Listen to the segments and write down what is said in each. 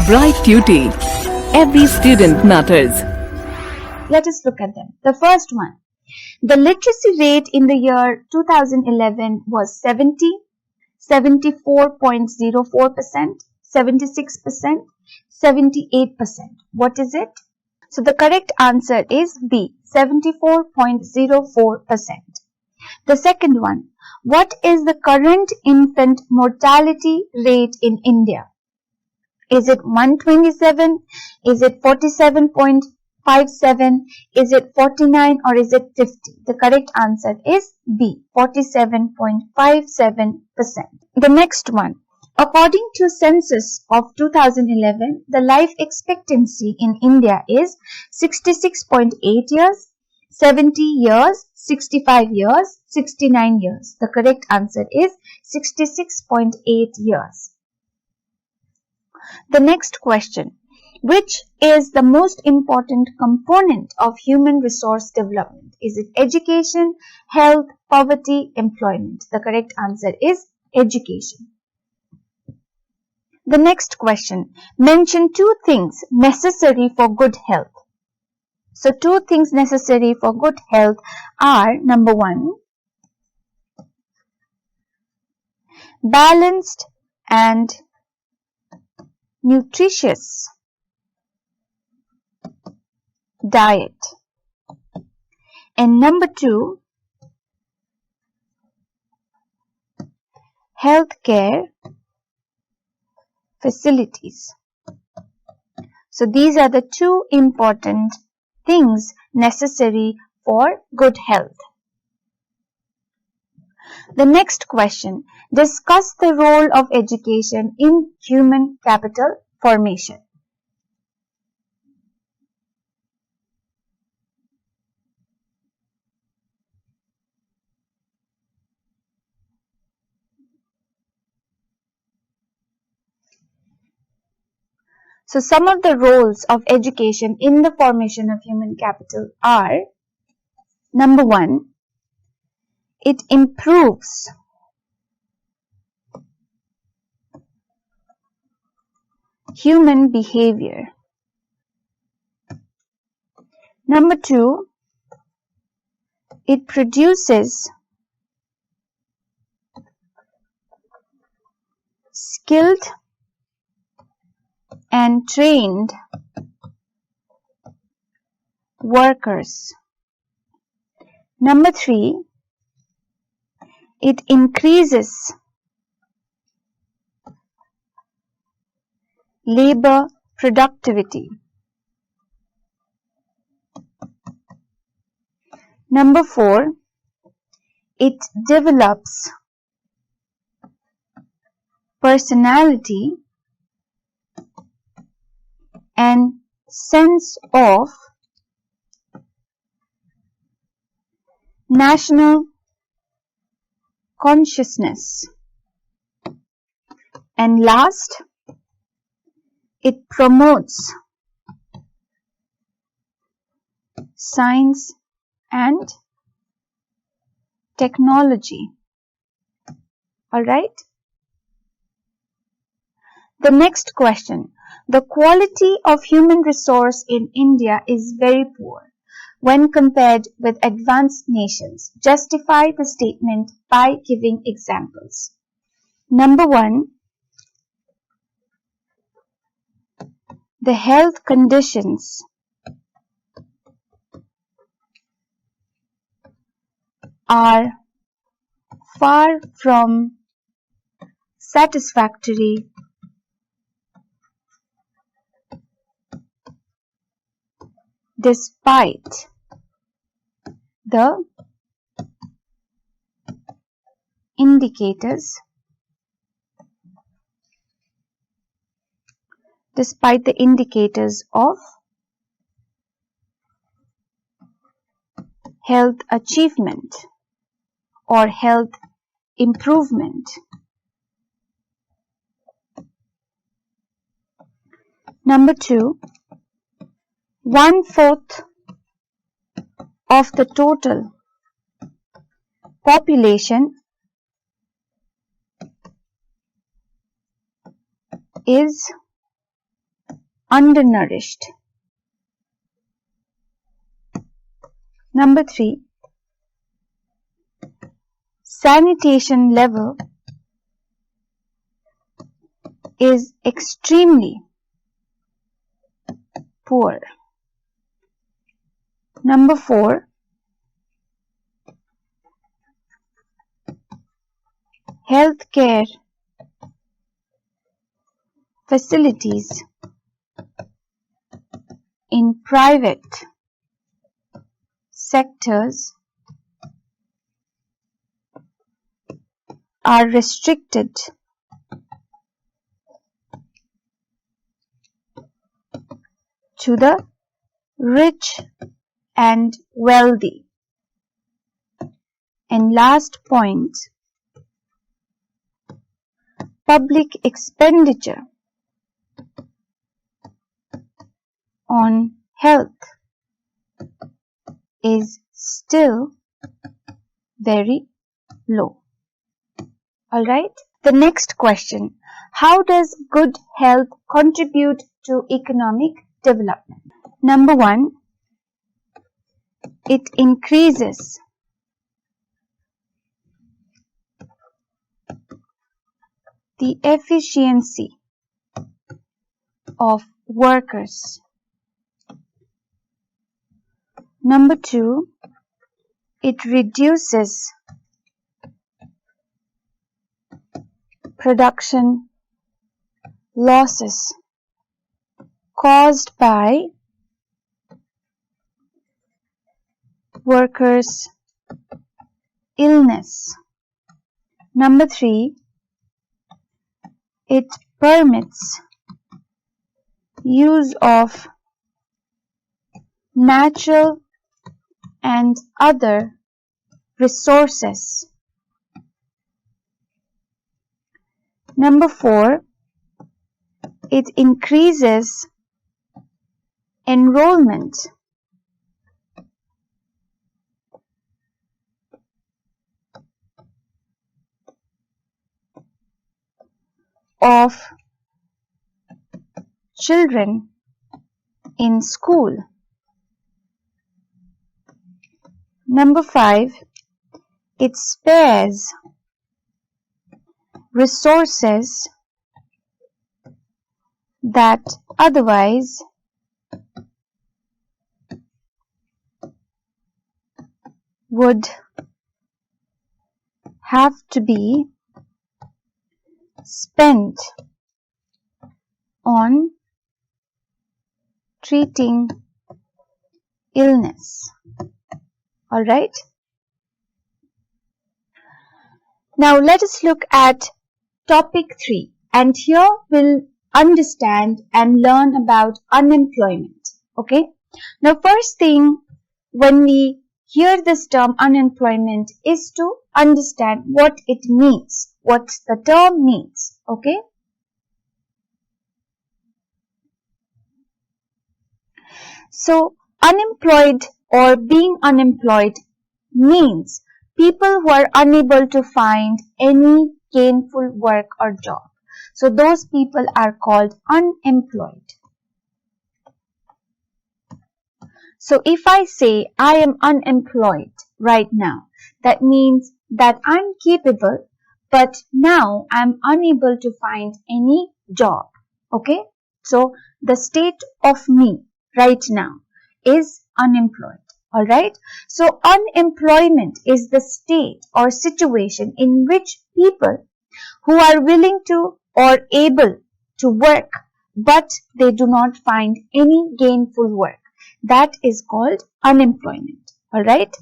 Bright Tuty. Every student matters. Let us look at them. The first one. The literacy rate in the year 2011 was 70, 74.04%, 76%, 78%. What is it? So the correct answer is B, 74.04%. The second one. What is the current infant mortality rate in India? Is it 127? Is it 47.57? Is it 49 or is it 50? The correct answer is B, 47.57%. The next one. According to census of 2011, the life expectancy in India is 66.8 years, 70 years, 65 years, 69 years. The correct answer is 66.8 years. The next question. Which is the most important component of human resource development? Is it education, health, poverty, employment? The correct answer is education. The next question. Mention two things necessary for good health. So, two things necessary for good health are, number one, balanced and nutritious diet. And number two, healthcare facilities. So these are the two important things necessary for good health. The next question. Discuss the role of education in human capital formation. So some of the roles of education in the formation of human capital are, number one, it improves human behavior. Number two, it produces skilled and trained workers. Number three, it increases labor productivity. Number four, it develops personality and sense of national consciousness. And last, it promotes science and technology. Alright? The next question. The quality of human resource in India is very poor when compared with advanced nations. Justify the statement by giving examples. Number one, the health conditions are far from satisfactory despite the indicators of health achievement or health improvement. Number two, 1/4 of the total population is undernourished. Number 3, sanitation level is extremely poor. Number 4, healthcare facilities in private sectors are restricted to the rich and wealthy. And last point, public expenditure on health is still very low. Alright, the next question, how does good health contribute to economic development? Number 1, it increases the efficiency of workers. Number 2, it reduces production losses caused by workers' illness. Number 3, it permits use of natural and other resources. Number 4, it increases enrollment of children in school. Number 5, it spares resources that otherwise would have to be spent on treating illness. Alright? Now let us look at topic 3, and here we'll understand and learn about unemployment. Okay? Now first thing, when we hear this term unemployment, is to understand what it means, what the term means. Okay? So unemployed or being unemployed means people who are unable to find any gainful work or job. So those people are called unemployed. So if I say I am unemployed right now, that means that I'm capable, but now I'm unable to find any job. Okay? So the state of me right now is unemployed. Alright? So unemployment is the state or situation in which people who are willing to or able to work, but they do not find any gainful work. That is called unemployment. Alright?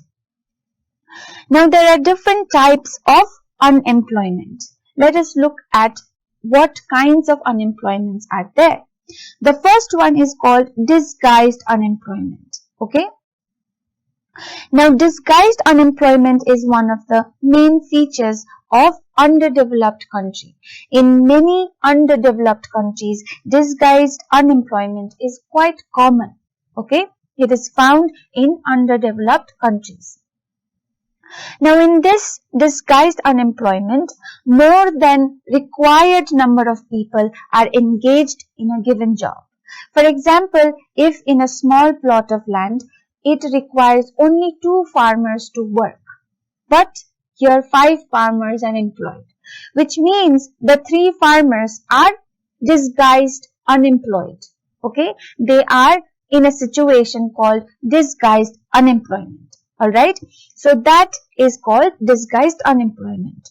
Now there are different types of unemployment. Let us look at what kinds of unemployments are there. The first one is called disguised unemployment. Okay? Now disguised unemployment is one of the main features of underdeveloped country. In many underdeveloped countries, disguised unemployment is quite common. Okay? It is found in underdeveloped countries. Now in this disguised unemployment, more than required number of people are engaged in a given job. For example, if in a small plot of land, it requires only 2 farmers to work, but here 5 farmers are employed, which means the 3 farmers are disguised unemployed. Okay, they are in a situation called disguised unemployment. Alright, so that is called disguised unemployment.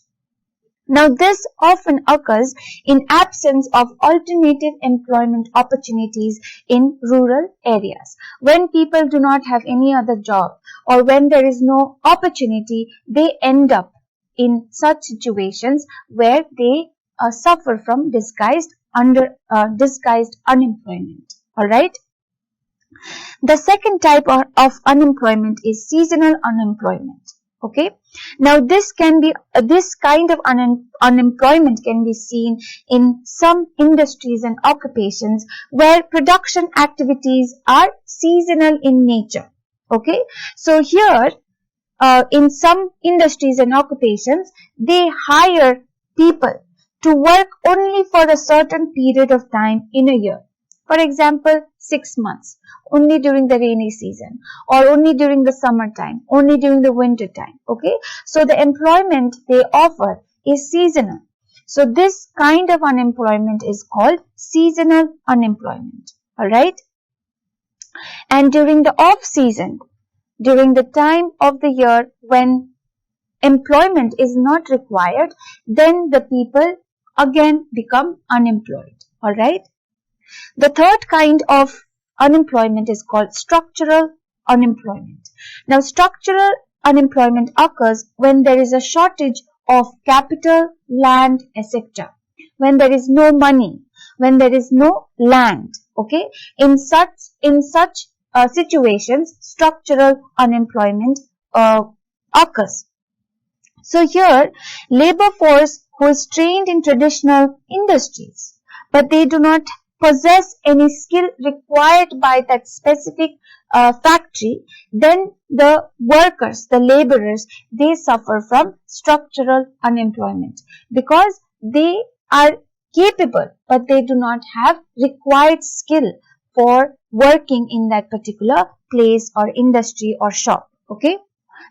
Now, this often occurs in absence of alternative employment opportunities in rural areas. When people do not have any other job or when there is no opportunity, they end up in such situations where they suffer from disguised unemployment. All right. The second type of unemployment is seasonal unemployment. Okay. Now this kind of unemployment can be seen in some industries and occupations where production activities are seasonal in nature. Okay. So here in some industries and occupations, they hire people to work only for a certain period of time in a year. For example, 6 months, only during the rainy season, or only during the summertime, only during the winter time. Okay, so the employment they offer is seasonal. So this kind of unemployment is called seasonal unemployment. All right, and during the off season, during the time of the year when employment is not required, then the people again become unemployed. All right. The third kind of unemployment is called structural unemployment. Now, structural unemployment occurs when there is a shortage of capital, land, etc. When there is no money, when there is no land. Okay, in such situations, structural unemployment occurs. So here, labor force who is trained in traditional industries, but they do not possess any skill required by that specific factory, then the workers, the laborers, they suffer from structural unemployment because they are capable, but they do not have required skill for working in that particular place or industry or shop. Okay,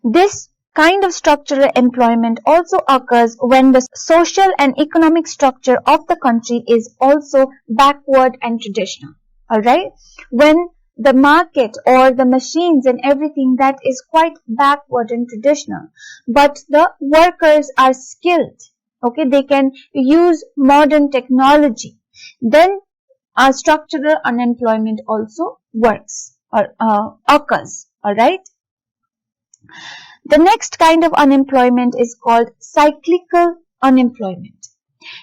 this kind of structural employment also occurs when the social and economic structure of the country is also backward and traditional. Alright, when the market or the machines and everything that is quite backward and traditional, but the workers are skilled. Okay, they can use modern technology. Then structural unemployment also works or occurs. Alright. The next kind of unemployment is called cyclical unemployment.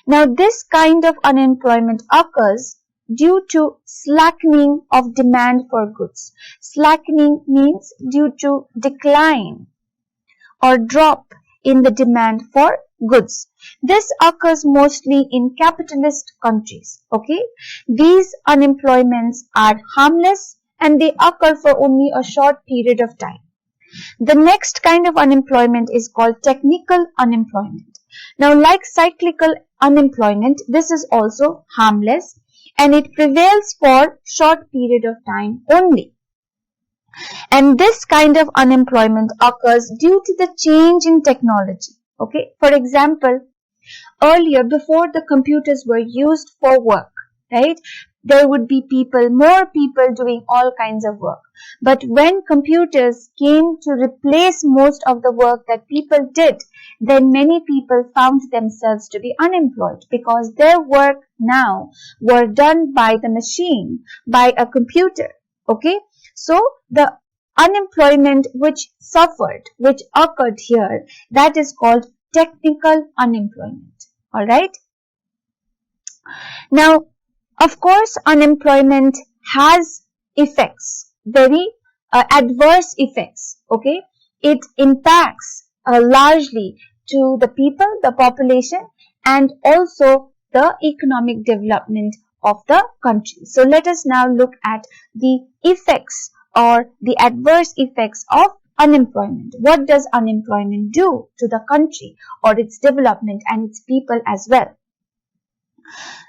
Now, this kind of unemployment occurs due to slackening of demand for goods. Slackening means due to decline or drop in the demand for goods. This occurs mostly in capitalist countries. Okay, these unemployments are harmless and they occur for only a short period of time. The next kind of unemployment is called technical unemployment. Now, like cyclical unemployment, this is also harmless and it prevails for short period of time only. And this kind of unemployment occurs due to the change in technology. Okay, for example, earlier before the computers were used for work, right, there would be more people doing all kinds of work. But when computers came to replace most of the work that people did, then many people found themselves to be unemployed because their work now were done by the machine, by a computer. Okay, so the unemployment which occurred here, that is called technical unemployment. All right. Now, of course, unemployment has effects, very adverse effects. Okay, it impacts largely to the people, the population, and also the economic development of the country. So let us now look at the effects or the adverse effects of unemployment. What does unemployment do to the country or its development and its people as well?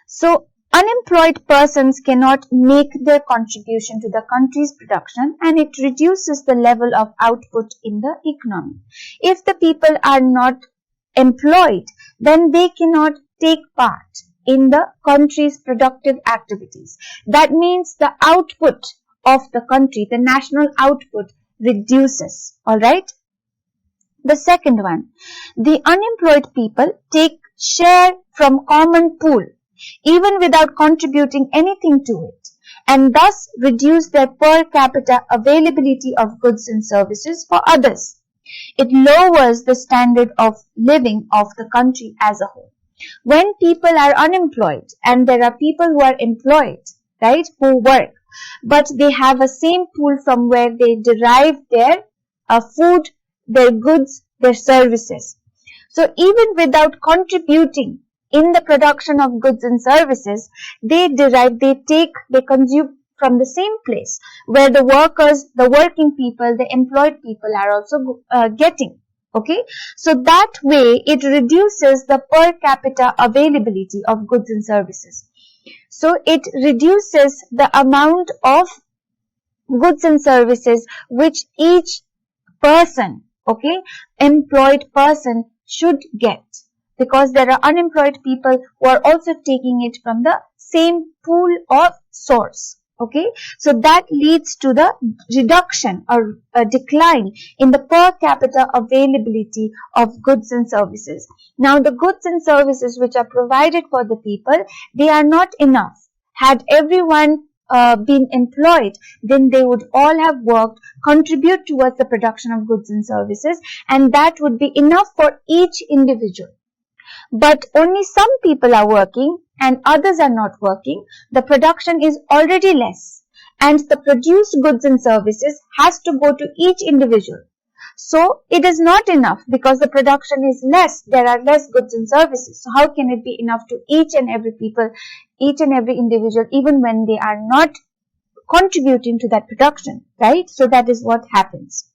So Unemployed persons cannot make their contribution to the country's production, and it reduces the level of output in the economy. If the people are not employed, then they cannot take part in the country's productive activities. That means the output of the country, the national output, reduces. Alright? The second one, the unemployed people take share from common pool even without contributing anything to it, and thus reduce their per capita availability of goods and services for others. It lowers the standard of living of the country as a whole. When people are unemployed and there are people who are employed, right, who work, but they have a same pool from where they derive their food, their goods, their services. So even without contributing in the production of goods and services, they consume from the same place where the workers, the working people, the employed people are also getting. Okay, so that way it reduces the per capita availability of goods and services. So it reduces the amount of goods and services which each person, okay, employed person should get, because there are unemployed people who are also taking it from the same pool of source. Okay, so that leads to the reduction or a decline in the per capita availability of goods and services. Now, the goods and services which are provided for the people, they are not enough. Had everyone been employed, then they would all have worked, contribute towards the production of goods and services, and that would be enough for each individual. But only some people are working and others are not working. The production is already less, and the produced goods and services has to go to each individual. So it is not enough because the production is less. There are less goods and services. So how can it be enough to each and every people, each and every individual, even when they are not contributing to that production, right? So that is what happens.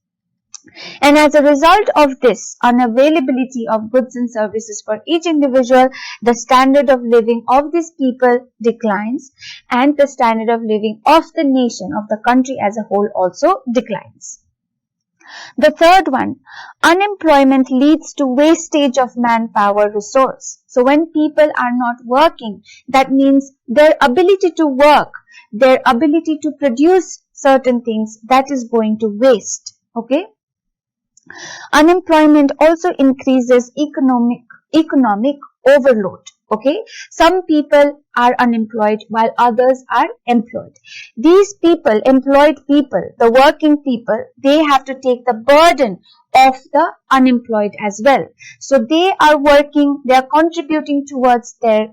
And as a result of this unavailability of goods and services for each individual, the standard of living of these people declines, and the standard of living of the nation, of the country as a whole, also declines. The third one, unemployment leads to wastage of manpower resource. So when people are not working, that means their ability to work, their ability to produce certain things, that is going to waste. Okay? Unemployment also increases economic overload. Okay, some people are unemployed while others are employed. These people, employed people, the working people, they have to take the burden of the unemployed as well. So they are working, they are contributing towards their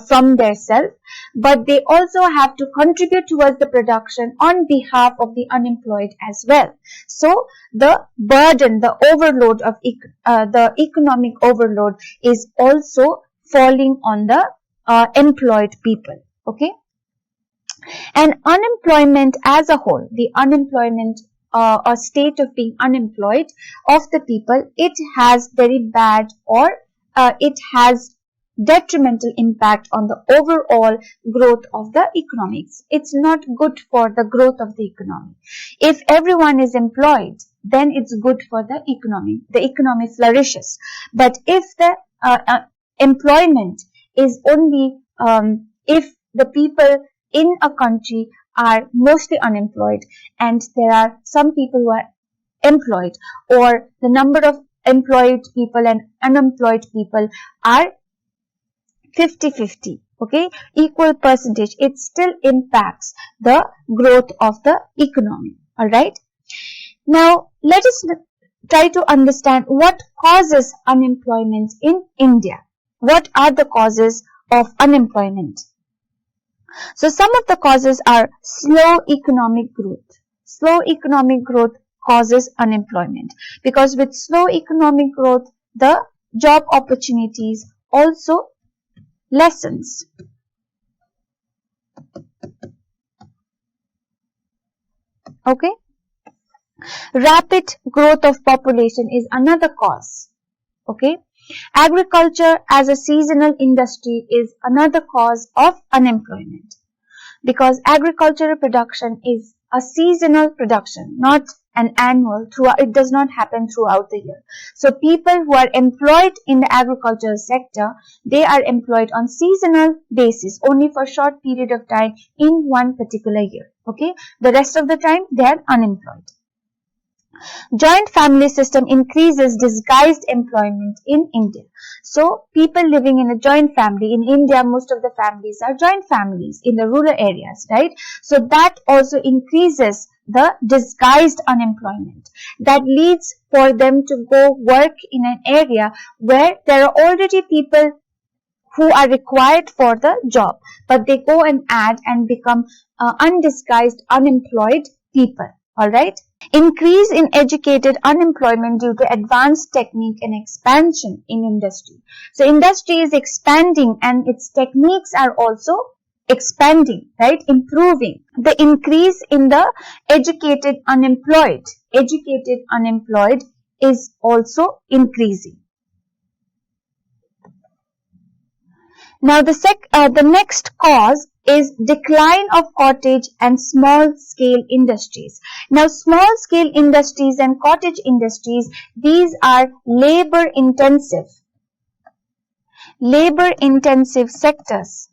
from their self, but they also have to contribute towards the production on behalf of the unemployed as well. So the burden, the overload of the economic overload is also falling on the employed people. Okay, and unemployment as a whole, the unemployment or state of being unemployed of the people, it has very bad or it has detrimental impact on the overall growth of the economics. It's not good for the growth of the economy. If everyone is employed, then it's good for the economy. The economy flourishes. But if the employment is only if the people in a country are mostly unemployed and there are some people who are employed, or the number of employed people and unemployed people are 50-50, okay, equal percentage, it still impacts the growth of the economy. Alright, now let us try to understand what causes unemployment in India. What are the causes of unemployment? So some of the causes are slow economic growth. Slow economic growth causes unemployment, because with slow economic growth, the job opportunities also lessens. Okay, rapid growth of population is another cause. Okay, Agriculture as a seasonal industry is another cause of unemployment, because agricultural production is a seasonal production, not an annual. It does not happen throughout the year. So people who are employed in the agricultural sector, they are employed on seasonal basis, only for short period of time in one particular year. Okay, the rest of the time they are unemployed. Joint family system increases disguised employment in India. So people living in a joint family in India, most of the families are joint families in the rural areas, right? So that also increases the disguised unemployment. That leads for them to go work in an area where there are already people who are required for the job, but they go and add and become undisguised unemployed people. Alright. Increase in educated unemployment due to advanced technique and expansion in industry. So industry is expanding and its techniques are also expanding, right? Improving. The increase in the educated unemployed is also increasing. Now the next cause is decline of cottage and small scale industries. Now small scale industries and cottage industries, these are labor intensive sectors,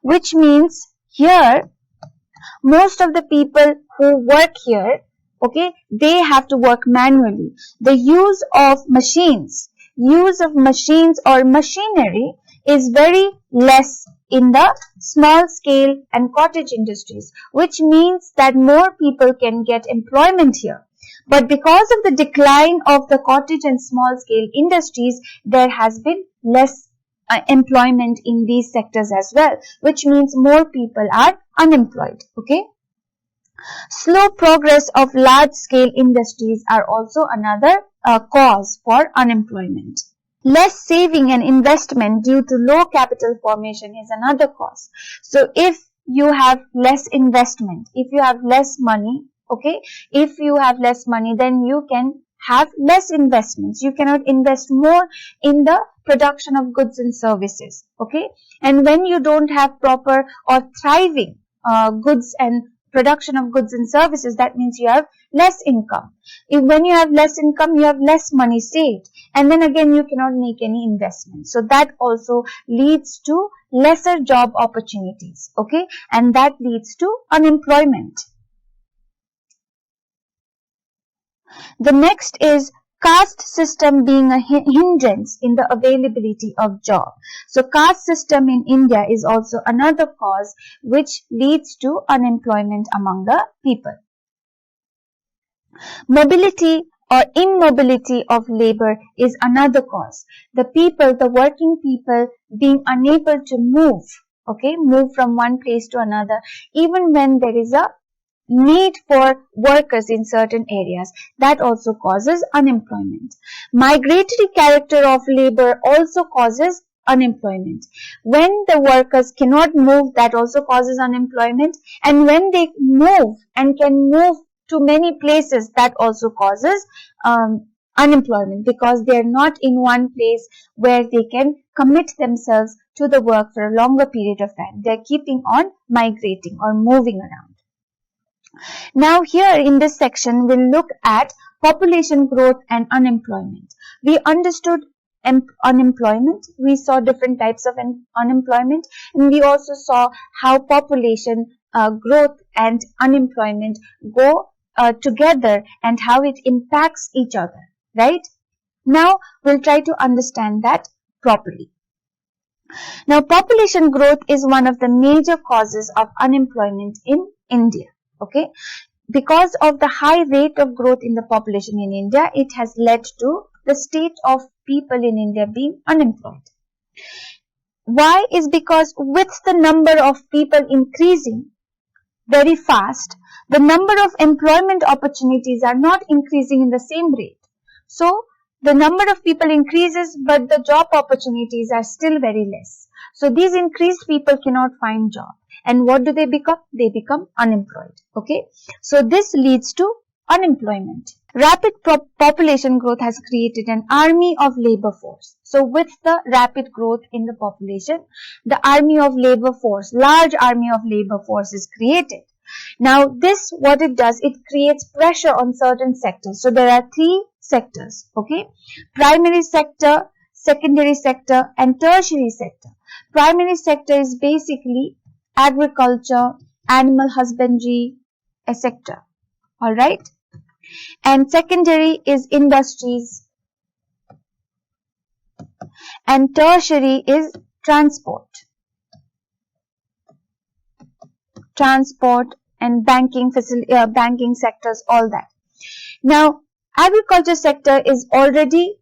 which means here most of the people who work here, okay, they have to work manually. The use of machines or machinery is very less in the small scale and cottage industries, which means that more people can get employment here. But because of the decline of the cottage and small scale industries, there has been less employment in these sectors as well, which means more people are unemployed. Okay. Slow progress of large scale industries are also another cause for unemployment. Less saving and investment due to low capital formation is another cause. So if you have less investment, if you have less money, okay, if you have less money, then you can have less investments. You cannot invest more in the production of goods and services, okay. And when you don't have proper or thriving goods and production of goods and services, that means you have less income. When you have less income, you have less money saved, and then again you cannot make any investment. So that also leads to lesser job opportunities, okay, and that leads to unemployment. The next is caste system being a hindrance in the availability of job. So caste system in India is also another cause which leads to unemployment among the people. Mobility or immobility of labor is another cause. The working people being unable to move from one place to another, even when there is a need for workers in certain areas, that also causes unemployment. Migratory character of labor also causes unemployment. When the workers cannot move, that also causes unemployment, and when they move and can move to many places, that also causes unemployment, because they are not in one place where they can commit themselves to the work for a longer period of time. They are keeping on migrating or moving around. Now here in this section, we'll look at population growth and unemployment. We understood unemployment. We saw different types of unemployment, and we also saw how population growth and unemployment go together and how it impacts each other, right? Now we'll try to understand that properly. Now population growth is one of the major causes of unemployment in India. Okay, because of the high rate of growth in the population in India, it has led to the state of people in India being unemployed. Why? Is because with the number of people increasing very fast, the number of employment opportunities are not increasing in the same rate. So the number of people increases, but the job opportunities are still very less. So these increased people cannot find job. And what do they become? They become unemployed. Okay. So this leads to unemployment. Rapid population growth has created an army of labor force. So with the rapid growth in the population, the army of labor force, large army of labor force is created. Now this, what it does, it creates pressure on certain sectors. So there are three sectors, okay? Primary sector, secondary sector, and tertiary sector. Primary sector is basically agriculture, animal husbandry, etc. Alright? And secondary is industries, and tertiary is transport and banking sectors, all that. Now, agriculture sector is already,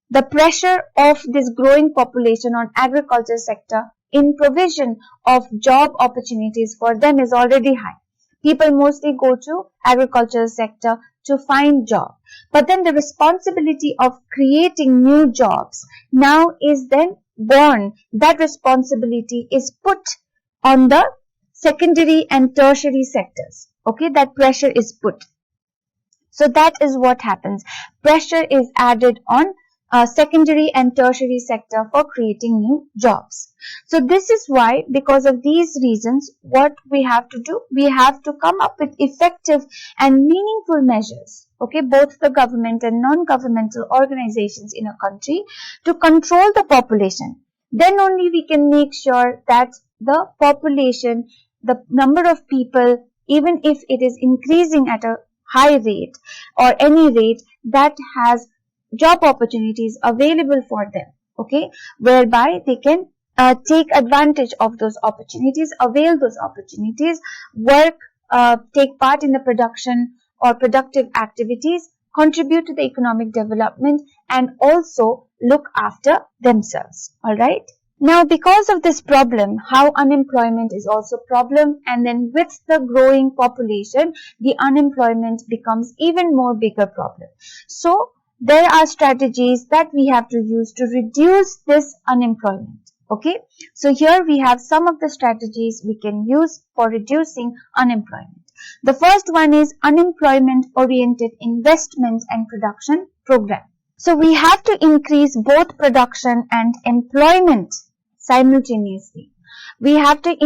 the pressure of this growing population on agriculture sector in provision of job opportunities for them is already high. People mostly go to agriculture sector to find job. But then the responsibility of creating new jobs now is then born. That responsibility is put on the secondary and tertiary sectors. Okay, that pressure is put. So that is what happens. Pressure is added on secondary and tertiary sector for creating new jobs. So this is why, because of these reasons, what we have to do, we have to come up with effective and meaningful measures, okay, both the government and non-governmental organizations in a country, to control the population. Then only we can make sure that the population, the number of people, even if it is increasing at a high rate or any rate, that has job opportunities available for them, okay, whereby they can take advantage of those opportunities, avail those opportunities, work, take part in the production or productive activities, contribute to the economic development, and also look after themselves. All right. Now, because of this problem, how unemployment is also a problem, and then with the growing population, the unemployment becomes even more bigger problem. So there are strategies that we have to use to reduce this unemployment. Okay, so here we have some of the strategies we can use for reducing unemployment. The first one is unemployment oriented investment and production program. So we have to increase both production and employment simultaneously. We have to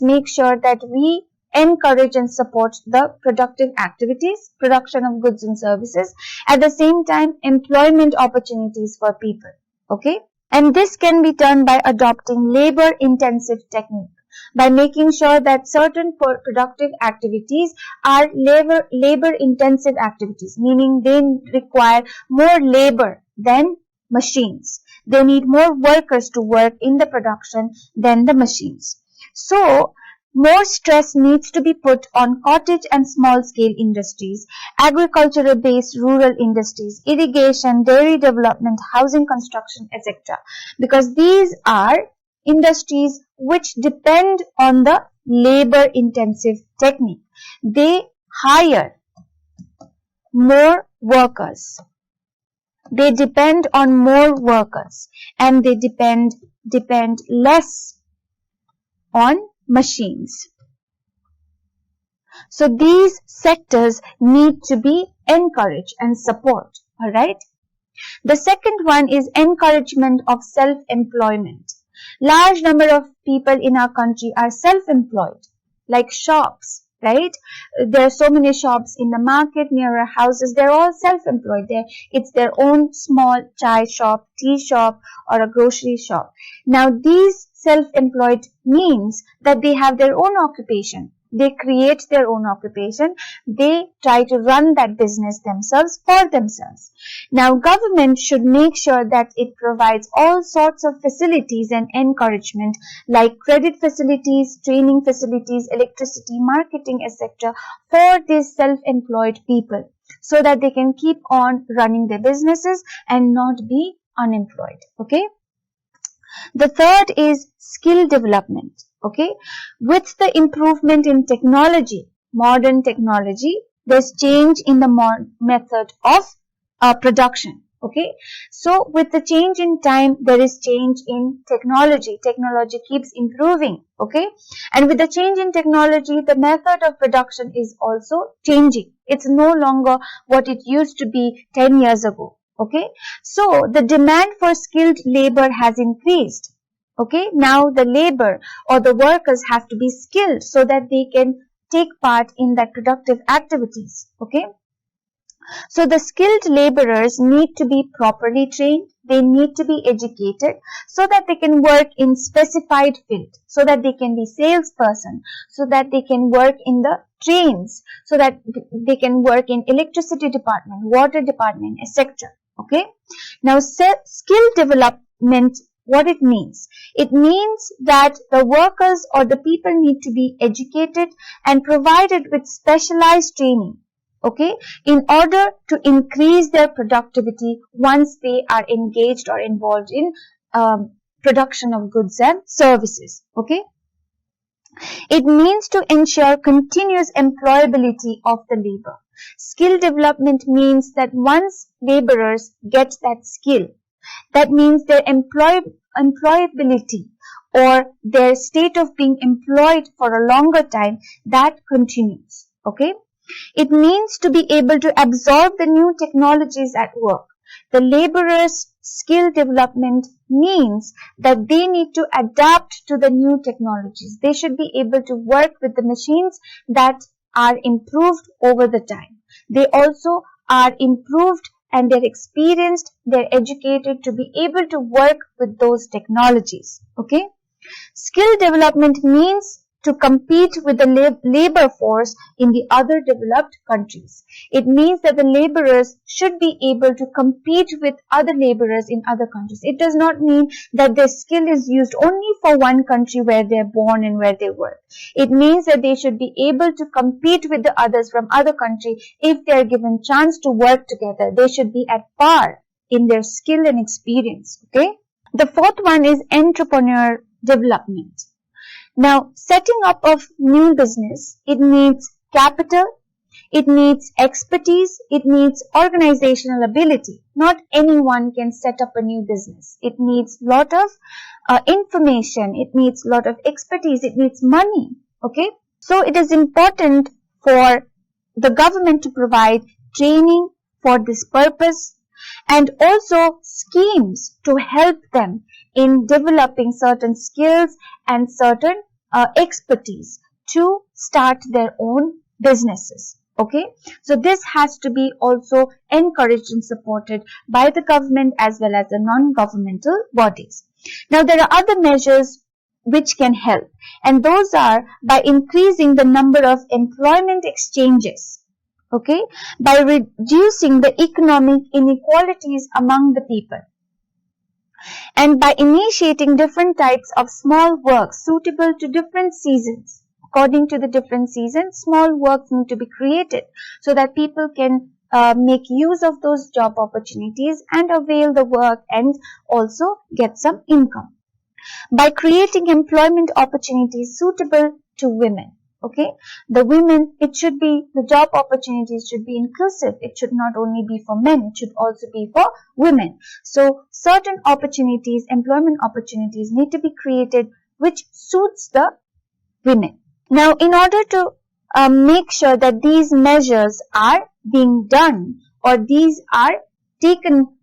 make sure that we encourage and support the productive activities, production of goods and services, at the same time employment opportunities for people, okay? And this can be done by adopting labor intensive technique, by making sure that certain productive activities are labor intensive activities, meaning they require more labor than machines. They need more workers to work in the production than the machines. So, more stress needs to be put on cottage and small-scale industries, agricultural-based rural industries, irrigation, dairy development, housing construction, etc. Because these are industries which depend on the labor-intensive technique. They hire more workers. They depend on more workers, and they depend less on machines. So these sectors need to be encouraged and support. All right. The second one is encouragement of self-employment. Large number of people in our country are self-employed, like shops. Right? There are so many shops in the market, near our houses. They're all self-employed. It's their own small chai shop, tea shop, or a grocery shop. Now, these self-employed means that they have their own occupation. They create their own occupation. They try to run that business themselves for themselves. Now, government should make sure that it provides all sorts of facilities and encouragement like credit facilities, training facilities, electricity, marketing, etc. for these self-employed people so that they can keep on running their businesses and not be unemployed. Okay. The third is skill development. Okay, with the improvement in technology, modern technology, there's change in the method of production. Okay, so with the change in time, there is change in technology. Technology keeps improving. Okay, and with the change in technology, the method of production is also changing. It's no longer what it used to be 10 years ago. Okay, so the demand for skilled labor has increased. Okay, now the labor or the workers have to be skilled so that they can take part in that productive activities. Okay, so the skilled laborers need to be properly trained. They need to be educated so that they can work in specified field, so that they can be salesperson, so that they can work in the trains, so that they can work in electricity department, water department, etc. Okay. Now, skill development, what it means? It means that the workers or the people need to be educated and provided with specialized training. Okay, in order to increase their productivity once they are engaged or involved in production of goods and services. Okay, it means to ensure continuous employability of the labor. Skill development means that once laborers get that skill, that means their employability or their state of being employed for a longer time, that continues. Okay, it means to be able to absorb the new technologies at work. The laborers' skill development means that they need to adapt to the new technologies. They should be able to work with the machines that are improved over the time. They also are improved and they're experienced, they're educated to be able to work with those technologies. Okay? Skill development means to compete with the labor force in the other developed countries. It means that the laborers should be able to compete with other laborers in other countries. It does not mean that their skill is used only for one country where they're born and where they work. It means that they should be able to compete with the others from other countries. If they're given chance to work together, they should be at par in their skill and experience. Okay? The fourth one is entrepreneur development. Now, setting up of new business, it needs capital, it needs expertise, it needs organizational ability. Not anyone can set up a new business. It needs lot of information, it needs lot of expertise, it needs money. Okay, so it is important for the government to provide training for this purpose and also schemes to help them in developing certain skills and certain expertise to start their own businesses. Okay, so this has to be also encouraged and supported by the government as well as the non-governmental bodies. Now, there are other measures which can help, and those are by increasing the number of employment exchanges. Okay, by reducing the economic inequalities among the people, and by initiating different types of small works suitable to different seasons. According to the different seasons, small works need to be created so that people can make use of those job opportunities and avail the work and also get some income. By creating employment opportunities suitable to women. Okay, the women, the job opportunities should be inclusive. It should not only be for men, it should also be for women. So certain opportunities, employment opportunities need to be created which suits the women. Now, in order to make sure that these measures are being done or these are taken,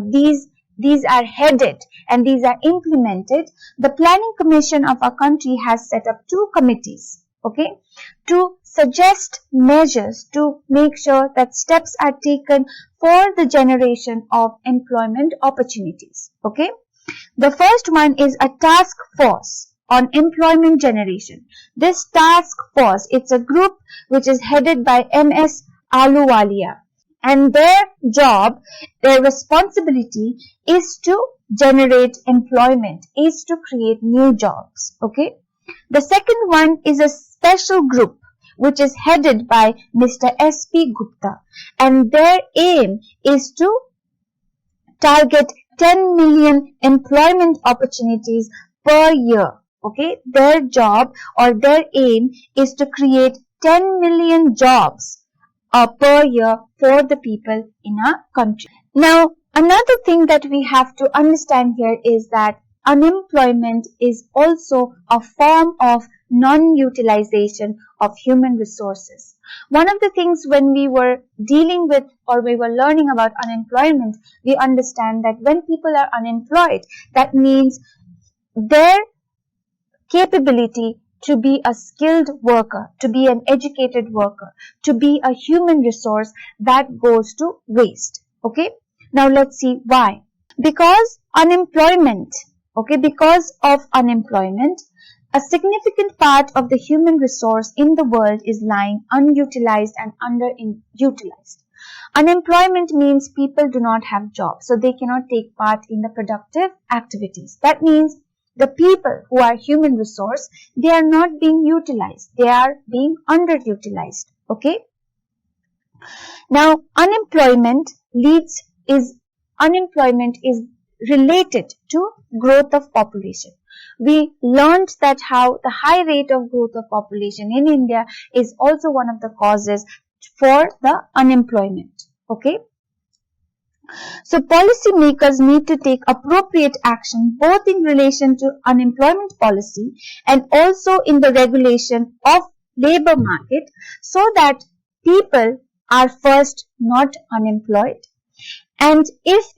these are headed and these are implemented, the Planning Commission of our country has set up 2 committees. Okay, to suggest measures to make sure that steps are taken for the generation of employment opportunities. Okay, the first one is a task force on employment generation. This task force, it's a group which is headed by MS Ahluwalia, and their job, their responsibility is to generate employment, is to create new jobs. Okay, the second one is a special group which is headed by Mr. S.P. Gupta, and their aim is to target 10 million employment opportunities per year. Okay, their job or their aim is to create 10 million jobs per year for the people in our country. Now, Another thing that we have to understand here is that unemployment is also a form of non-utilization of human resources. One of the things when we were dealing with or we were learning about unemployment, we understand that when people are unemployed, that means their capability to be a skilled worker, to be an educated worker, to be a human resource, that goes to waste. Okay? Now let's see why. Because of unemployment, a significant part of the human resource in the world is lying unutilized and underutilized. Unemployment means people do not have jobs, so they cannot take part in the productive activities. That means the people who are human resource, they are not being utilized. They are being underutilized. Okay? Now, unemployment is related to growth of population. We learned that how the high rate of growth of population in India is also one of the causes for the unemployment. Okay? So policymakers need to take appropriate action both in relation to unemployment policy and also in the regulation of labor market so that people are first not unemployed, and if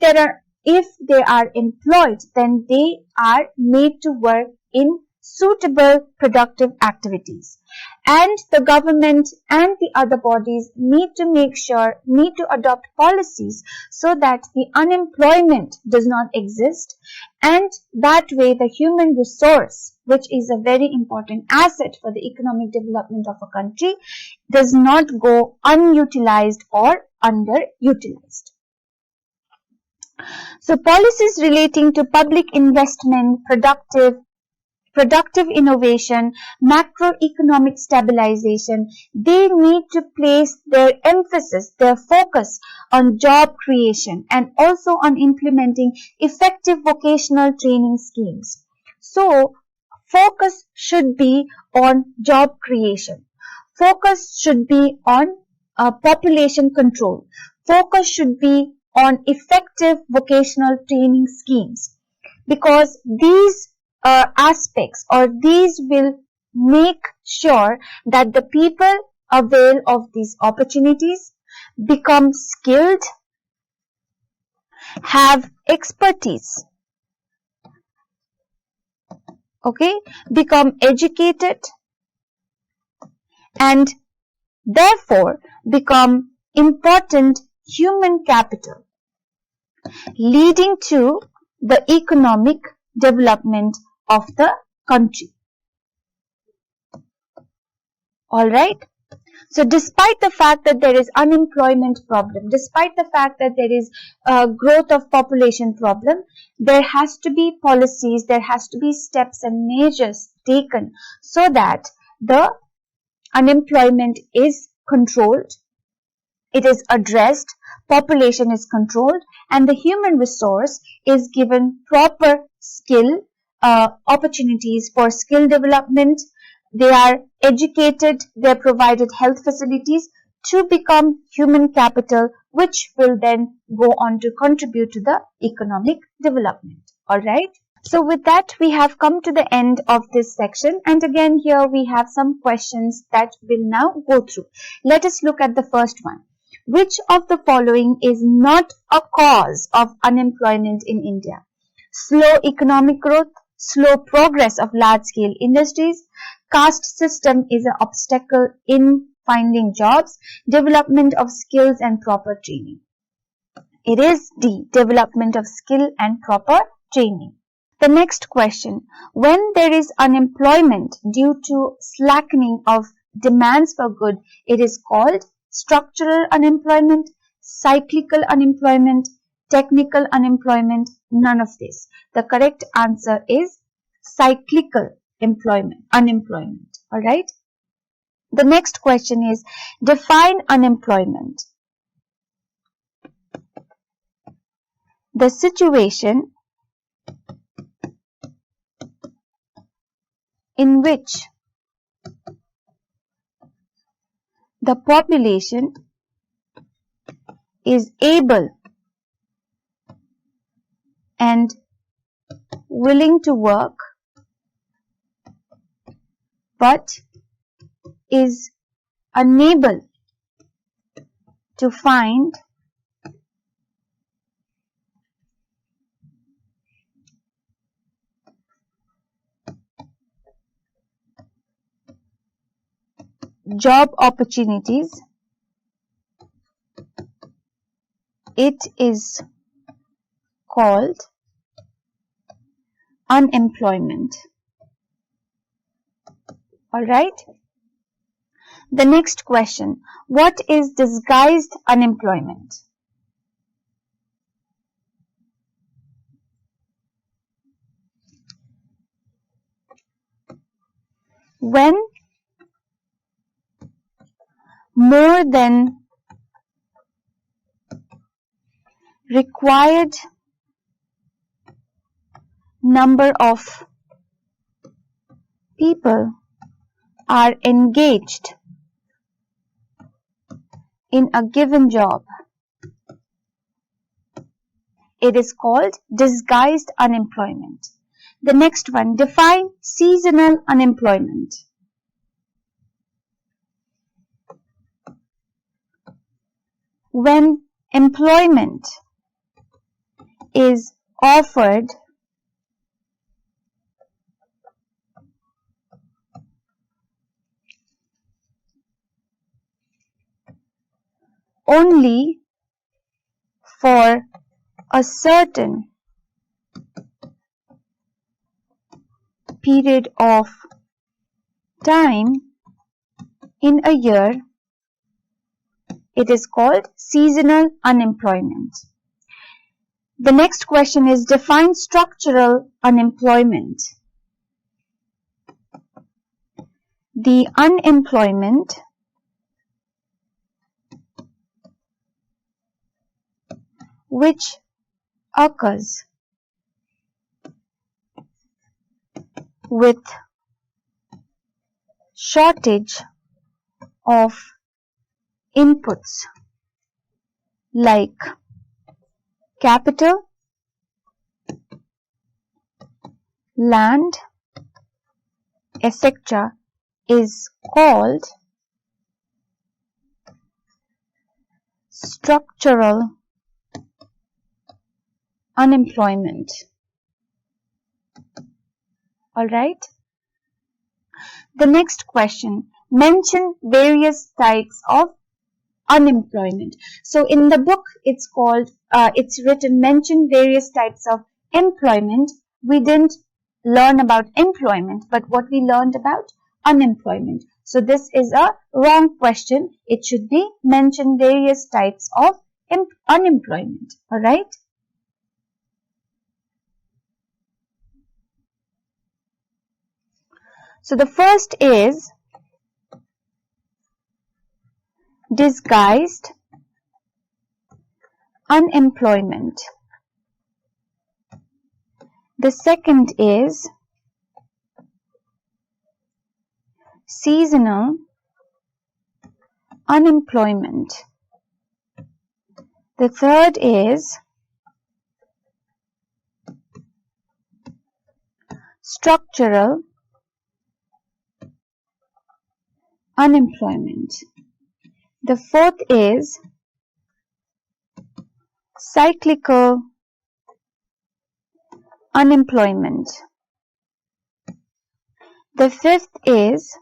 they are employed, then they are made to work in suitable productive activities. And the government and the other bodies need to adopt policies so that the unemployment does not exist, and that way the human resource, which is a very important asset for the economic development of a country, does not go unutilized or underutilized. So policies relating to public investment, productive innovation, macroeconomic stabilization, they need to place their emphasis, their focus on job creation and also on implementing effective vocational training schemes. So, focus should be on job creation. Focus should be on population control. Focus should be on effective vocational training schemes, because these aspects or these will make sure that the people avail of these opportunities, become skilled, have expertise, okay, become educated, and therefore become important human capital, leading to the economic development of the country. Alright? So despite the fact that there is unemployment problem, despite the fact that there is growth of population problem, there has to be policies, there has to be steps and measures taken so that the unemployment is controlled, it is addressed, population is controlled, and the human resource is given proper skill, opportunities for skill development. They are educated, they are provided health facilities to become human capital, which will then go on to contribute to the economic development. Alright? So with that, we have come to the end of this section, and again here we have some questions that we'll now go through. Let us look at the first one. Which of the following is not a cause of unemployment in India? Slow economic growth, slow progress of large-scale industries, caste system is an obstacle in finding jobs, development of skills and proper training. It is D, development of skill and proper training. The next question, when there is unemployment due to slackening of demands for goods, it is called structural unemployment, cyclical unemployment, technical unemployment, none of this. The correct answer is cyclical unemployment. Alright? The next question is, define unemployment. The situation in which the population is able and willing to work but is unable to find job opportunities, it is called unemployment. Alright? The next question, what is disguised unemployment? When more than required number of people are engaged in a given job, it is called disguised unemployment. The next one, define seasonal unemployment. When employment is offered only for a certain period of time in a year, it is called seasonal unemployment. The next question is define structural unemployment. The unemployment which occurs with shortage of inputs like capital, land, etc. is called structural unemployment. Alright? The next question, mention various types of unemployment. So in the book it's written mention various types of employment. We didn't learn about employment, but what we learned about unemployment. So this is a wrong question. It should be mention various types of unemployment. Alright? So the first is disguised unemployment. The second is seasonal unemployment. The third is structural unemployment. The fourth is cyclical unemployment. The fifth is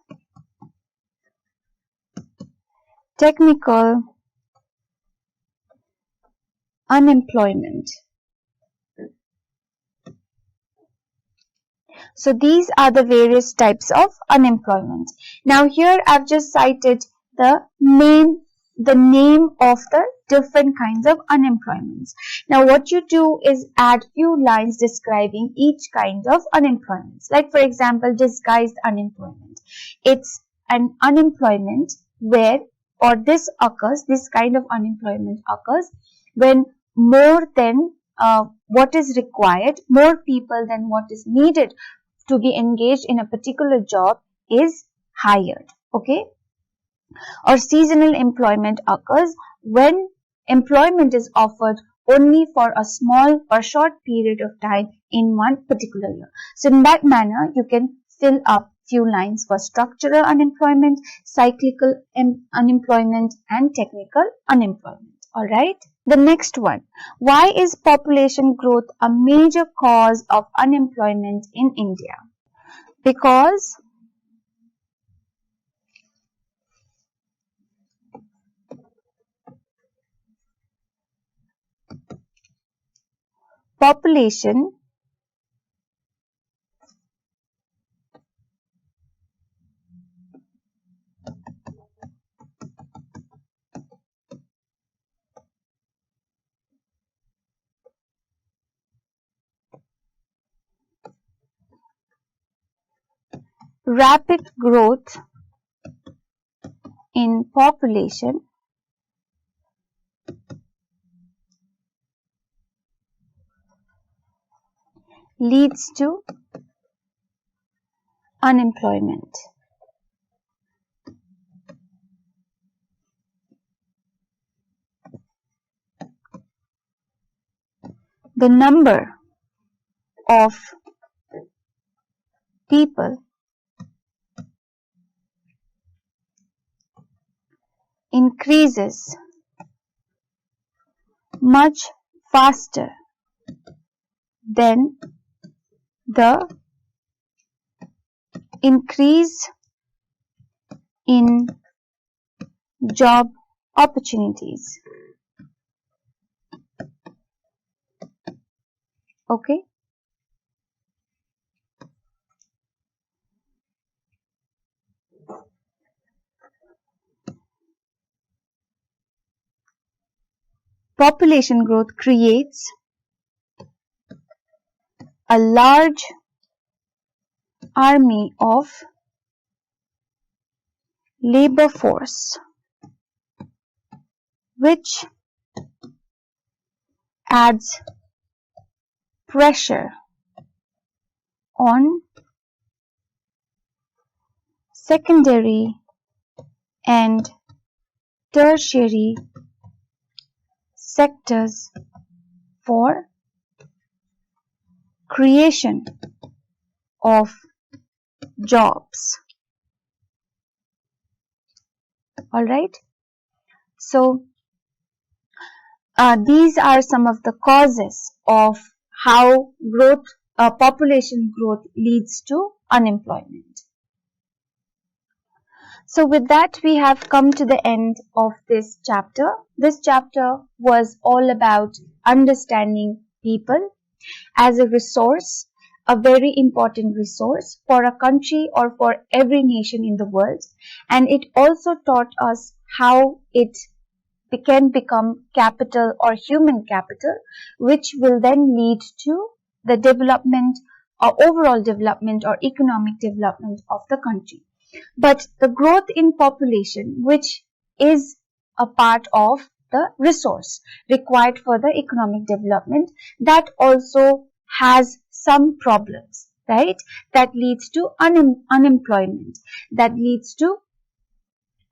technical unemployment. So these are the various types of unemployment. Now here I've just cited the name of the different kinds of unemployments. Now what you do is add few lines describing each kind of unemployment. Like for example, disguised unemployment. It's an unemployment where, or this kind of unemployment occurs when more than what is required, more people than what is needed to be engaged in a particular job is hired. Okay? Or seasonal employment occurs when employment is offered only for a small or short period of time in one particular year. So in that manner, you can fill up few lines for structural unemployment, cyclical unemployment, and technical unemployment. Alright. The next one. Why is population growth a major cause of unemployment in India? Because population rapid growth in population leads to unemployment. The number of people increases much faster than the increase in job opportunities. Okay. Population growth creates a large army of labor force which adds pressure on secondary and tertiary sectors for creation of jobs. Alright, so these are some of the causes of how population growth leads to unemployment. So with that, we have come to the end of this chapter. This chapter was all about understanding people as a resource, a very important resource for a country or for every nation in the world. And it also taught us how it can become capital or human capital, which will then lead to the development or overall development or economic development of the country. But the growth in population, which is a part of the resource required for the economic development, that also has some problems, right? That leads to unemployment, that leads to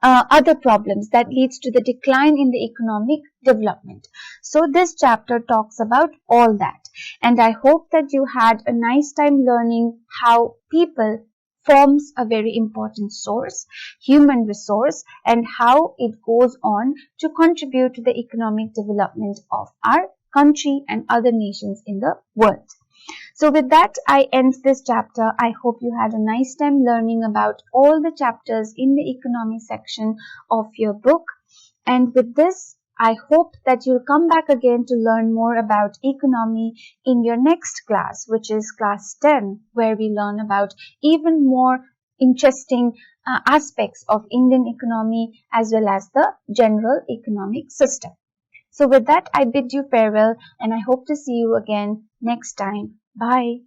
other problems, that leads to the decline in the economic development. So this chapter talks about all that, and I hope that you had a nice time learning how people forms a very important source, human resource, and how it goes on to contribute to the economic development of our country and other nations in the world. So with that, I end this chapter. I hope you had a nice time learning about all the chapters in the economy section of your book. And with this, I hope that you'll come back again to learn more about economy in your next class, which is class 10, where we learn about even more interesting aspects of Indian economy as well as the general economic system. So with that, I bid you farewell and I hope to see you again next time. Bye.